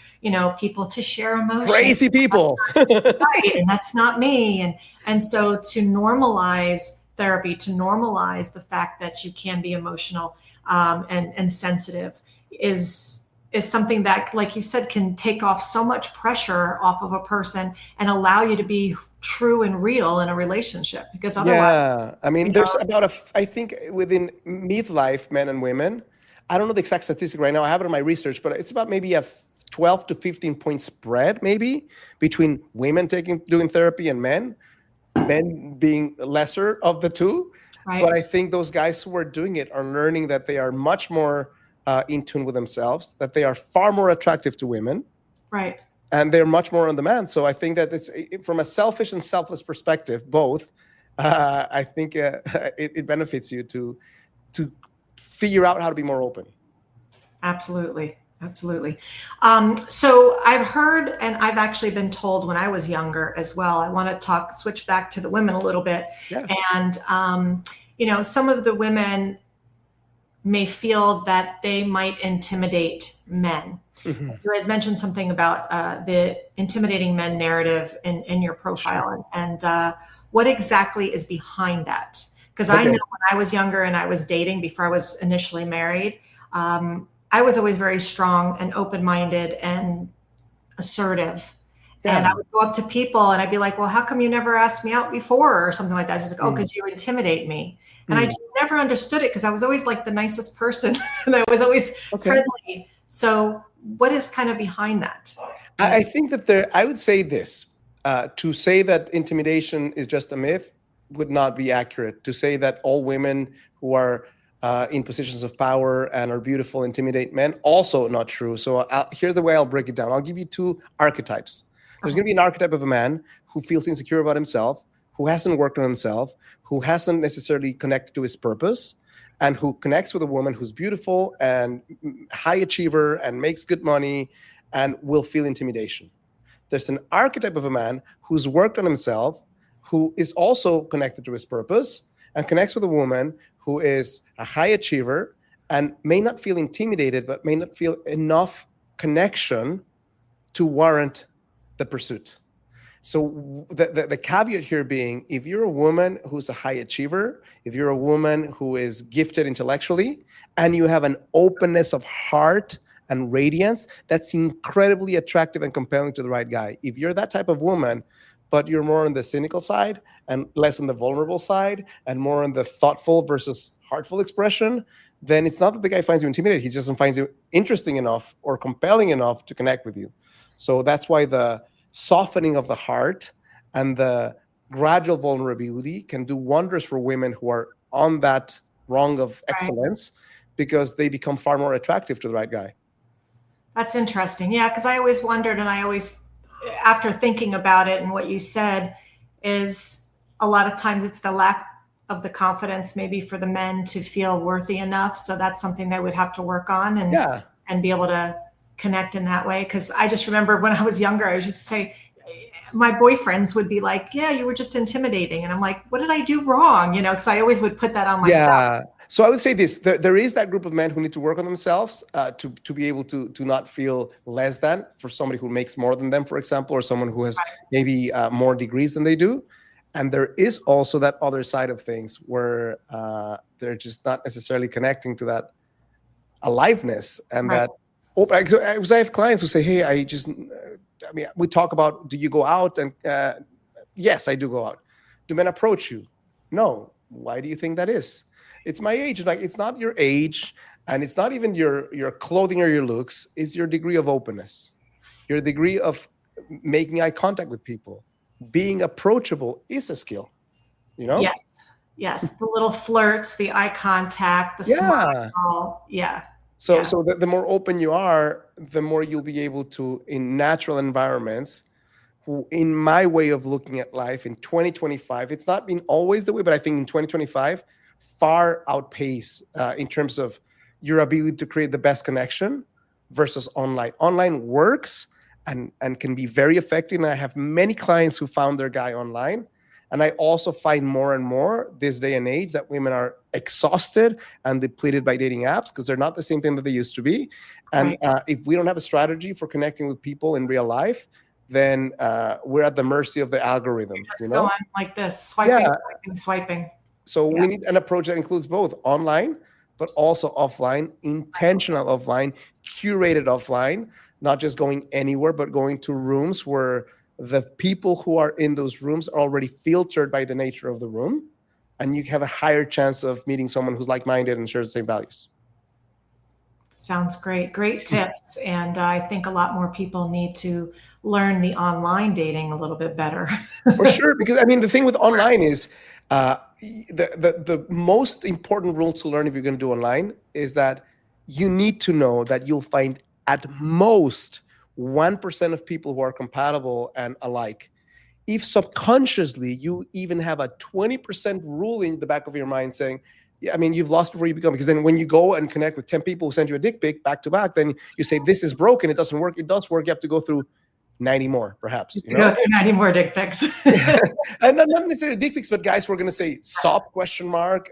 people to share emotions. Crazy people. Right. And that's not me. And so to normalize therapy, to normalize the fact that you can be emotional and sensitive is something that, like you said, can take off so much pressure off of a person and allow you to be true and real in a relationship. Because otherwise, I mean, there's about I think within midlife men and women, I don't know the exact statistic right now, I have it in my research, but it's about maybe a 12 to 15 point spread maybe between women doing therapy and men being lesser of the two. Right. But I think those guys who are doing it are learning that they are much more in tune with themselves, that they are far more attractive to women. Right. And they're much more on demand. So I think that it's from a selfish and selfless perspective, both. I think it benefits you to figure out how to be more open. Absolutely. Absolutely. So I've heard, and I've actually been told when I was younger as well, I want to switch back to the women a little bit. Yeah. And, some of the women may feel that they might intimidate men. Mm-hmm. You had mentioned something about the intimidating men narrative in your profile. Sure. And what exactly is behind that? Because I know when I was younger and I was dating before I was initially married, I was always very strong and open-minded and assertive. Yeah. And I would go up to people and I'd be like, well, how come you never asked me out before or something like that? Just like, oh, because you intimidate me. And I just never understood it because I was always like the nicest person and I was always friendly. So what is kind of behind that? I think that I would say this, to say that intimidation is just a myth would not be accurate. To say that all women who are in positions of power and are beautiful intimidate men, also not true. So here's the way I'll break it down. I'll give you two archetypes. There's going to be an archetype of a man who feels insecure about himself, who hasn't worked on himself, who hasn't necessarily connected to his purpose, and who connects with a woman who's beautiful and high achiever and makes good money and will feel intimidation. There's an archetype of a man who's worked on himself, who is also connected to his purpose and connects with a woman who is a high achiever and may not feel intimidated, but may not feel enough connection to warrant the pursuit. So the caveat here being, if you're a woman who's a high achiever, if you're a woman who is gifted intellectually, and you have an openness of heart and radiance, that's incredibly attractive and compelling to the right guy. If you're that type of woman, but you're more on the cynical side and less on the vulnerable side and more on the thoughtful versus heartful expression, then it's not that the guy finds you intimidating. He just doesn't find you interesting enough or compelling enough to connect with you. So that's why the softening of the heart and the gradual vulnerability can do wonders for women who are on that rung of excellence, because they become far more attractive to the right guy. That's interesting. Yeah, because I always wondered, and I always, after thinking about it and what you said, is a lot of times it's the lack of the confidence maybe for the men to feel worthy enough. So that's something they would have to work on and be able to connect in that way. Because I just remember when I was younger, I was just say, my boyfriends would be like, yeah, you were just intimidating. And I'm like, what did I do wrong? Because I always would put that on myself. Yeah. So I would say this, there is that group of men who need to work on themselves to be able to not feel less than for somebody who makes more than them, for example, or someone who has maybe more degrees than they do. And there is also that other side of things where they're just not necessarily connecting to that aliveness and that. Because I have clients who say, hey, we talk about, do you go out? And yes, I do go out. Do men approach you? No. Why do you think that is? It's my age. Like, it's not your age, and it's not even your clothing or your looks. It's your degree of openness, your degree of making eye contact with people. Being approachable is a skill, Yes. The little flirts, the eye contact, the smile. Yeah. So the more open you are, the more you'll be able to, in natural environments, in my way of looking at life in 2025, it's not been always the way, but I think in 2025, far outpace in terms of your ability to create the best connection versus online. Online works and can be very effective. And I have many clients who found their guy online And I also find more and more this day and age that women are exhausted and depleted by dating apps because they're not the same thing that they used to be. And if we don't have a strategy for connecting with people in real life, then we're at the mercy of the algorithm. Just go on like this, swiping, swiping. So we need an approach that includes both online, but also offline, intentional offline, curated offline, not just going anywhere, but going to rooms where the people who are in those rooms are already filtered by the nature of the room. And you have a higher chance of meeting someone who's like-minded and shares the same values. Sounds great. Great tips. And I think a lot more people need to learn the online dating a little bit better. For sure. Because I mean, the thing with online is the most important rule to learn if you're going to do online is that you need to know that you'll find at most 1% of people who are compatible and alike. If subconsciously you even have a 20% rule in the back of your mind saying, yeah, I mean, you've lost before you become, because then when you go and connect with 10 people who send you a dick pic back to back, then you say, this is broken. It doesn't work. It does work. You have to go through 90 more, perhaps. You go through 90 more dick pics. And not necessarily dick pics, but guys who are going to say "sop?"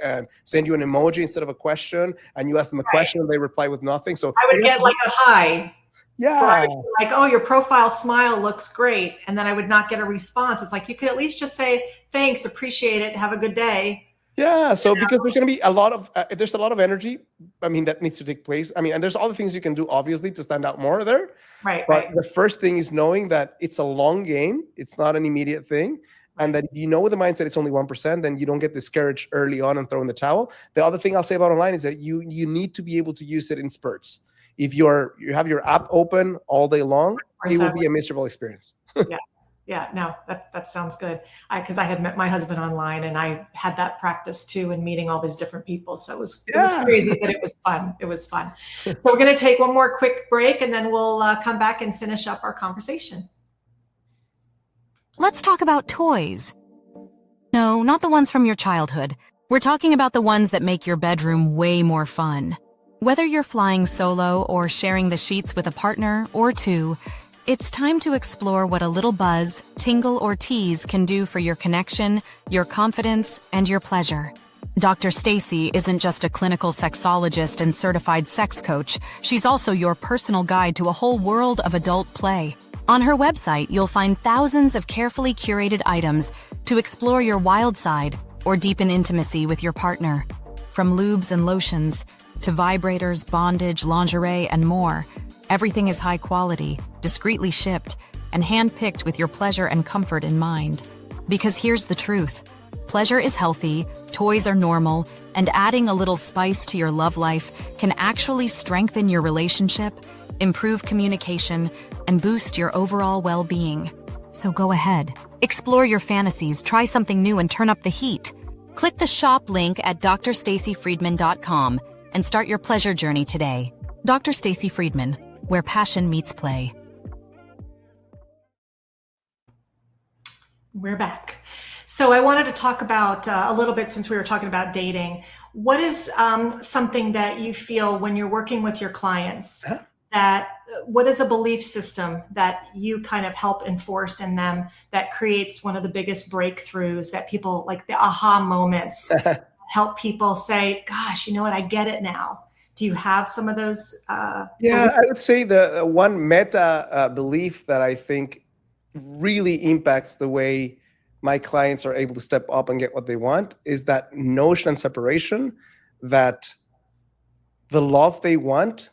and send you an emoji instead of a question. And you ask them a question and they reply with nothing. So I would get like a hi. Yeah. Like, oh, your profile smile looks great. And then I would not get a response. It's like, you could at least just say, thanks, appreciate it. Have a good day. Yeah. So because there's going to be a lot of energy, I mean, that needs to take place. I mean, and there's other things you can do, obviously, to stand out more there. Right. But the first thing is knowing that it's a long game. It's not an immediate thing. And that if you know with the mindset it's only 1%, then you don't get discouraged early on and throw in the towel. The other thing I'll say about online is that you need to be able to use it in spurts. If you have your app open all day long, it will be a miserable experience. Yeah, no, that sounds good. Because I had met my husband online and I had that practice too in meeting all these different people. So it was crazy, but it was fun. It was fun. So we're going to take one more quick break and then we'll come back and finish up our conversation. Let's talk about toys. No, not the ones from your childhood. We're talking about the ones that make your bedroom way more fun. Whether you're flying solo or sharing the sheets with a partner or two, it's time to explore what a little buzz, tingle, or tease can do for your connection, your confidence, and your pleasure. Dr. Stacy isn't just a clinical sexologist and certified sex coach. She's also your personal guide to a whole world of adult play. On her website, you'll find thousands of carefully curated items to explore your wild side or deepen intimacy with your partner. From lubes and lotions to vibrators, bondage, lingerie, and more, everything is high quality, discreetly shipped, and hand-picked with your pleasure and comfort in mind. Because here's the truth. Pleasure is healthy, toys are normal, and adding a little spice to your love life can actually strengthen your relationship, improve communication, and boost your overall well-being. So go ahead, explore your fantasies, try something new, and turn up the heat. Click the shop link at drstacyfriedman.com and start your pleasure journey today. Dr. Stacy Friedman, where passion meets play. We're back. So I wanted to talk about a little bit, since we were talking about dating, what is something that you feel when you're working with your clients, what is a belief system that you kind of help enforce in them that creates one of the biggest breakthroughs that people, like the aha moments, help people say, gosh, you know what, I get it now. Do you have some of those? Yeah, I would say the one meta belief that I think really impacts the way my clients are able to step up and get what they want is that notion and separation that the love they want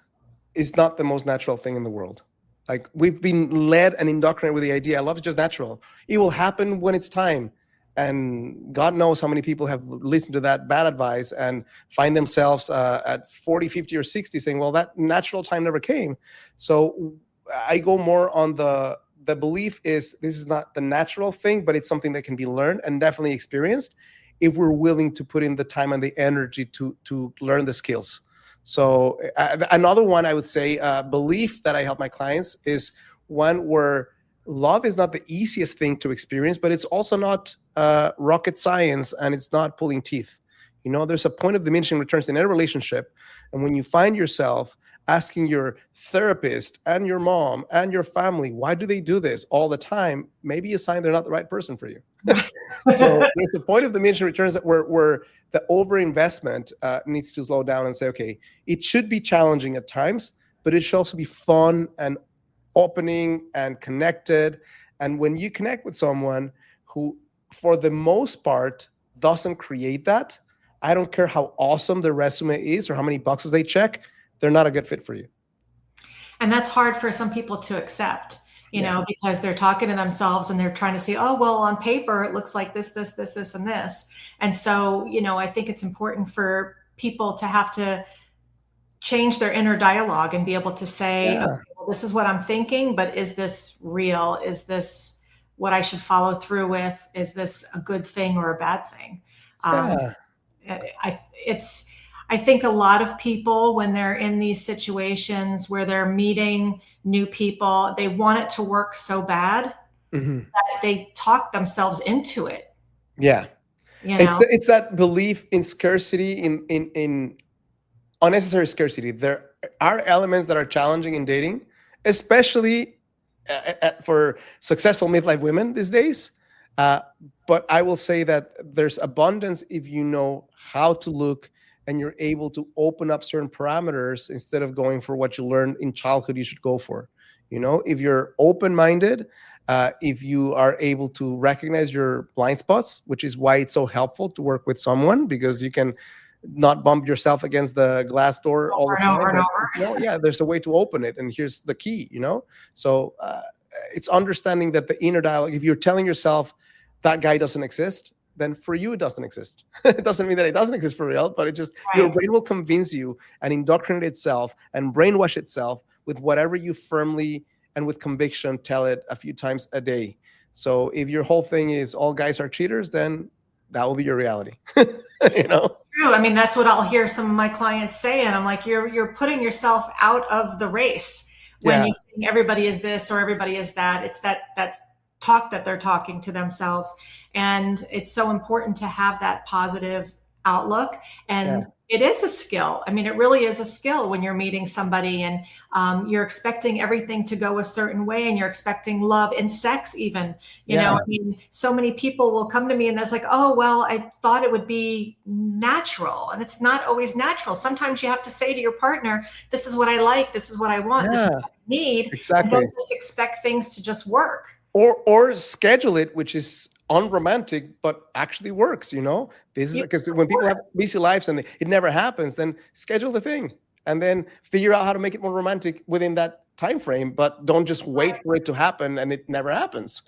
is not the most natural thing in the world. Like, we've been led and indoctrinated with the idea love is just natural. It will happen when it's time. And God knows how many people have listened to that bad advice and find themselves at 40, 50, or 60 saying, well, that natural time never came. So I go more on the belief is this is not the natural thing, but it's something that can be learned and definitely experienced if we're willing to put in the time and the energy to learn the skills. So another one I would say, belief that I help my clients is one where love is not the easiest thing to experience, but it's also not rocket science and it's not pulling teeth. You know, there's a point of diminishing returns in any relationship. And when you find yourself asking your therapist and your mom and your family, why do they do this all the time? Maybe a sign they're not the right person for you. So there's a point of diminishing returns that where the overinvestment needs to slow down and say, okay, it should be challenging at times, but it should also be fun and opening and connected. And when you connect with someone who, for the most part, doesn't create that, I don't care how awesome their resume is or how many boxes they check, they're not a good fit for you. And that's hard for some people to accept, you know, because they're talking to themselves and they're trying to say, oh, well, on paper, it looks like this, this, this, this, and this. And so, you know, I think it's important for people to have to change their inner dialogue and be able to say, okay, well, this is what I'm thinking, but is this real? Is this what I should follow through with? Is this a good thing or a bad thing? I think a lot of people, when they're in these situations where they're meeting new people, they want it to work so bad that they talk themselves into it. Yeah. You know? It's that belief in scarcity, in unnecessary scarcity. There are elements that are challenging in dating, especially for successful midlife women these days. But I will say that there's abundance if you know how to look and you're able to open up certain parameters instead of going for what you learned in childhood you should go for. You know, if you're open-minded, if you are able to recognize your blind spots, which is why it's so helpful to work with someone, because you can not bump yourself against the glass door all the time. There's a way to open it, and here's the key, you know? So it's understanding that the inner dialogue, if you're telling yourself that guy doesn't exist, then for you it doesn't exist. It doesn't mean that it doesn't exist for real, but it just, your brain will convince you and indoctrinate itself and brainwash itself with whatever you firmly and with conviction tell it a few times a day. So if your whole thing is all guys are cheaters, then that will be your reality. You know? True. I mean, that's what I'll hear some of my clients say. And I'm like, you're putting yourself out of the race when you're saying everybody is this or everybody is that. It's that talk that they're talking to themselves. And it's so important to have that positive outlook. And it is a skill. I mean, it really is a skill when you're meeting somebody and you're expecting everything to go a certain way, and you're expecting love in sex even, you know, I mean, so many people will come to me and they're like, oh, well, I thought it would be natural. And it's not always natural. Sometimes you have to say to your partner, this is what I like. This is what I want. This is what I need. Exactly. And don't just expect things to just work. Or schedule it, which is unromantic, but actually works, you know? This is because when people have busy lives and it never happens, then schedule the thing and then figure out how to make it more romantic within that time frame, but don't just wait for it to happen and it never happens.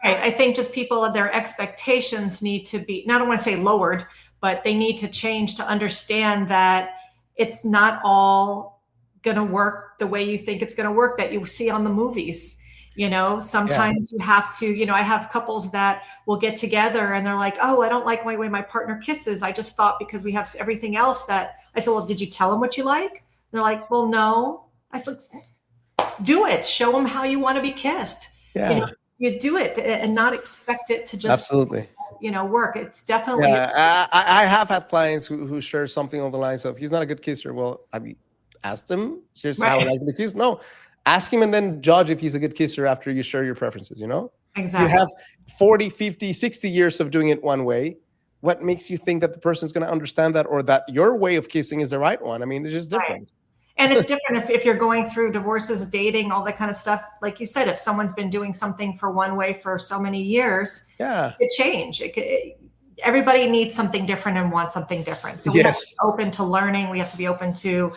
Right. I think just people, their expectations need to be, I don't want to say lowered, but they need to change to understand that it's not all going to work the way you think it's going to work that you see on the movies. You know, sometimes you have to, you know, I have couples that will get together and they're like, oh, I don't like my way my partner kisses. I just thought because we have everything else that I said, well, did you tell them what you like? And they're like, well, no. I said, do it. Show them how you want to be kissed. You know, you do it and not expect it to just, you know, work. It's definitely. I have had clients who share something on the lines of, he's not a good kisser. Well, have you asked him? Here's how I like to kiss. No. Ask him and then judge if he's a good kisser after you share your preferences, you know? Exactly. You have 40, 50, 60 years of doing it one way. What makes you think that the person's going to understand that or that your way of kissing is the right one? I mean, it's just different. Right. And it's different if you're going through divorces, dating, all that kind of stuff. Like you said, if someone's been doing something for one way for so many years, it change. Everybody needs something different and wants something different. So we have to be open to learning. We have to be open to,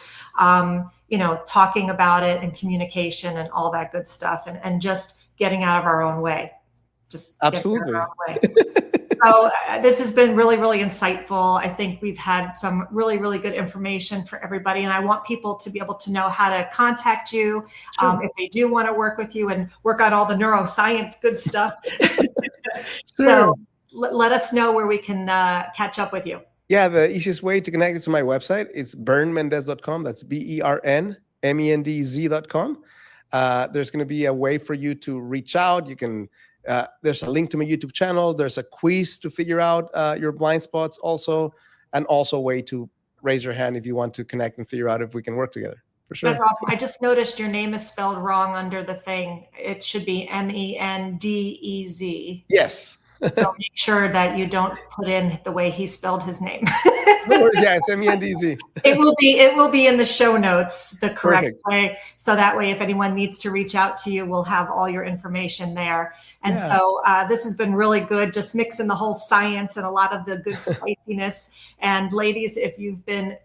you know, talking about it and communication and all that good stuff and just getting out of our own way. Just absolutely. Getting out of our own way. So this has been really, really insightful. I think we've had some really, really good information for everybody. And I want people to be able to know how to contact you if they do want to work with you and work on all the neuroscience good stuff. So let us know where we can catch up with you. Yeah, the easiest way to connect is to my website. It's bernmendez.com. That's BERNMENDZ.com. There's going to be a way for you to reach out. You can. There's a link to my YouTube channel. There's a quiz to figure out your blind spots also, and also a way to raise your hand if you want to connect and figure out if we can work together. for sure. That's awesome. I just noticed your name is spelled wrong under the thing. It should be Mendez. Yes. So make sure that you don't put in the way he spelled his name. No worries. Yeah, it's Mendez. It will be in the show notes the correct way. So that way, if anyone needs to reach out to you, we'll have all your information there. And so this has been really good, just mixing the whole science and a lot of the good spiciness. And ladies, if you've been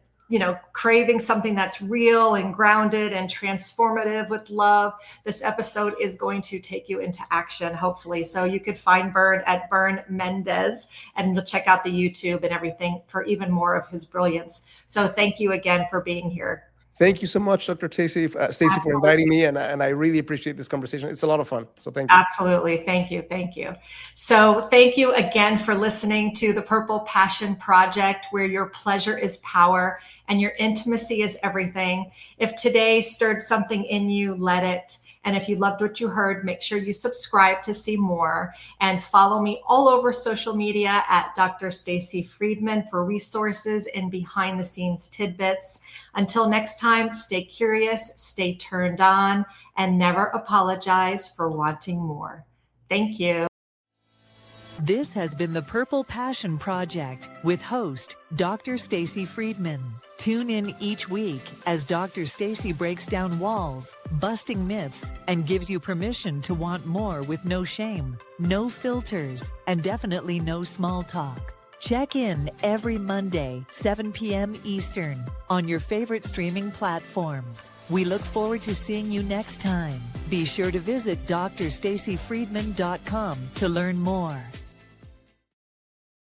craving something that's real and grounded and transformative with love, this episode is going to take you into action, hopefully. So you could find Burn at Burn Mendez, and you'll check out the YouTube and everything for even more of his brilliance. So thank you again for being here. Thank you so much, Dr. Stacy, for inviting me. And I really appreciate this conversation. It's a lot of fun. So thank you. Absolutely. Thank you. Thank you. So thank you again for listening to the Purple Passion Project, where your pleasure is power and your intimacy is everything. If today stirred something in you, let it. And if you loved what you heard, make sure you subscribe to see more, and follow me all over social media at Dr. Stacy Friedman for resources and behind the scenes tidbits. Until next time, stay curious, stay turned on, and never apologize for wanting more. Thank you. This has been the Purple Passion Project with host Dr. Stacy Friedman. Tune in each week as Dr. Stacy breaks down walls, busting myths, and gives you permission to want more with no shame, no filters, and definitely no small talk. Check in every Monday, 7 p.m. Eastern, on your favorite streaming platforms. We look forward to seeing you next time. Be sure to visit drstacyfriedman.com to learn more.